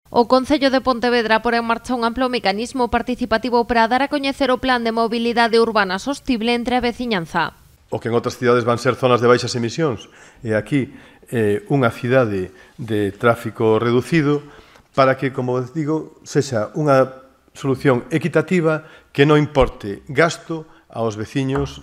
O Concello de Pontevedra pon en marcha un amplo mecanismo participativo para dar a coñecer o plan de mobilidade urbana sostible entre a veciñanza. O que en outras cidades van ser zonas de baixas emisións, e aquí unha cidade de tráfico reducido para que, como digo, sexa unha solución equitativa que non importe gasto aos veciños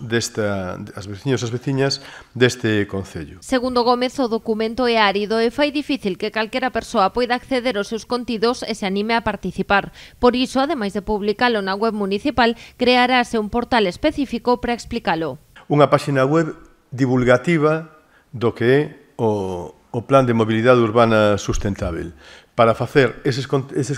as veciñas deste concello. Segundo Gómez, o documento é árido e fai difícil que calquera persoa poida acceder aos seus contidos e se anime a participar. Por iso, ademais de publicalo na web municipal, crearase un portal específico para explicalo. Unha páxina web divulgativa do que é o Plan de Mobilidade Urbana Sustentável, para facer eses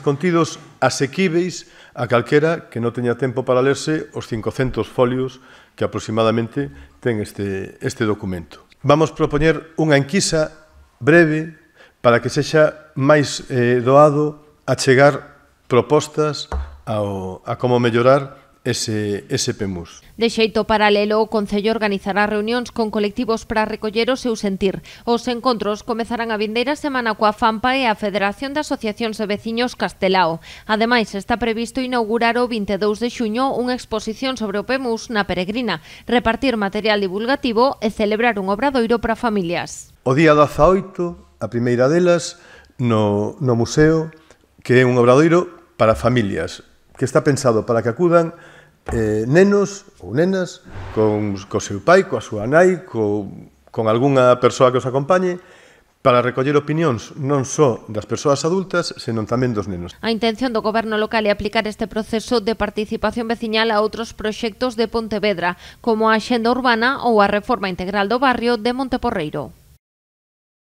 contidos asequíveis a calquera que non teña tempo para lerse os 500 folios que aproximadamente ten este documento. Vamos propoñer unha enquisa breve para que sexa máis doado achegar propostas a como mellorar ese PEMUS. De xeito paralelo, o Concello organizará reunións con colectivos para recoller o seu sentir. Os encontros comezarán a vindeira semana coa FAMPA e a Federación de Asociacións de Veciños Castelao. Ademais, está previsto inaugurar o 22 de xuño unha exposición sobre o PEMUS na Peregrina, repartir material divulgativo e celebrar un obradoiro para familias. O día 18, a primeira delas, no museo, que é un obradoiro para familias, que está pensado para que acudan nenos ou nenas co seu pai, coa súa nai, con algunha persoa que os acompañe, para recoller opinións non só das persoas adultas, senón tamén dos nenos. A intención do Goberno local é aplicar este proceso de participación veciñal a outros proxectos de Pontevedra, como a Axenda Urbana ou a Reforma Integral do Barrio de Monteporreiro.